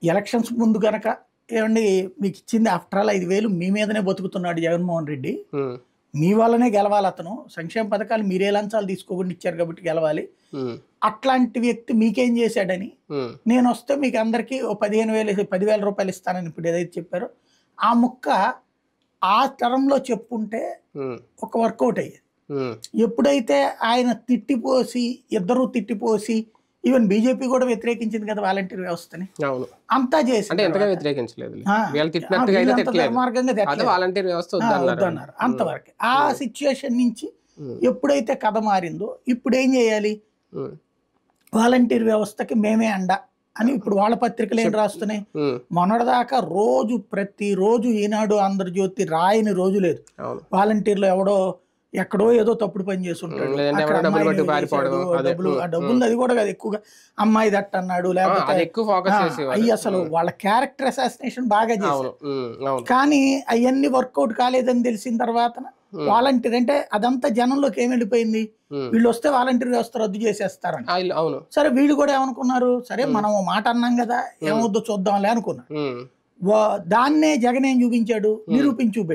Elections ముందు గనక ఏమండి మీకు ఇచ్చింది ఆఫ్టర్ ఆల్ 5,000 మీ మీదనే బతుకుతున్నాడు జగన్మోహన్ రెడ్డి. మీ వల్లనే గెలవాలి అతను. సంక్షేమ పథకాలు మీరే లంచాలు తీసుకోకుండా ఇచ్చారు కాబట్టి గెలవాలి. అట్లాంటి వ్యక్తి మీకేం చేశాడని నేను వస్తే మీకు అందరికీ ఓ 15,000 10,000 రూపాయలు ఇస్తానని ఇప్పుడు ఏదైతే చెప్పారో ఆ ముక్క ఆ తరంలో చెప్పుంటే ఒక వర్కౌట్ అయ్యేది. ఎప్పుడైతే ఆయన తిట్టిపోసి ఇద్దరు తిట్టిపోసి ఈవెన్ బీజేపీ కూడా వ్యతిరేకించింది కదా వాలంటీర్ వ్యవస్థని, అంతా చేసి వద్దన్నారు అంతవరకు. ఆ సిచ్యుయేషన్ నుంచి ఎప్పుడైతే కథ మారిందో ఇప్పుడు ఏం చేయాలి, వాలంటీర్ వ్యవస్థకి మేమే అండ అని ఇప్పుడు వాళ్ళ పత్రికలు ఏం రాస్తున్నాయి. మొన్నటిదాకా ప్రతిరోజు ఈనాడు ఆంధ్రజ్యోతి రాయని రోజు లేదు. వాలంటీర్లు ఎవడో ఎక్కడో ఏదో తప్పుడు పని చేస్తుంటాడు, డబ్బులు అది కూడా కాదు, ఎక్కువగా అమ్మాయి దట్ట అన్నాడు, లేకపోతే అయ్యి అసలు వాళ్ళ క్యారెక్టర్ అసాసినేషన్ బాగా చేశారు. కానీ అవన్నీ వర్కౌట్ కాలేదని తెలిసిన తర్వాత వాలంటీర్ అంటే అదంతా జనంలోకి ఏం వెళ్ళిపోయింది, వీళ్ళు వస్తే వాలంటీర్ వ్యవస్థ రద్దు చేసేస్తారని. సరే వీళ్ళు కూడా ఏమనుకున్నారు, సరే మనం మాట అన్నాం కదా ఏమవుద్దో చూద్దాంలే అనుకున్నారు. దాన్నే జగన్ ఏం చూపించాడు, నిరూపించి చూపెట్టాడు.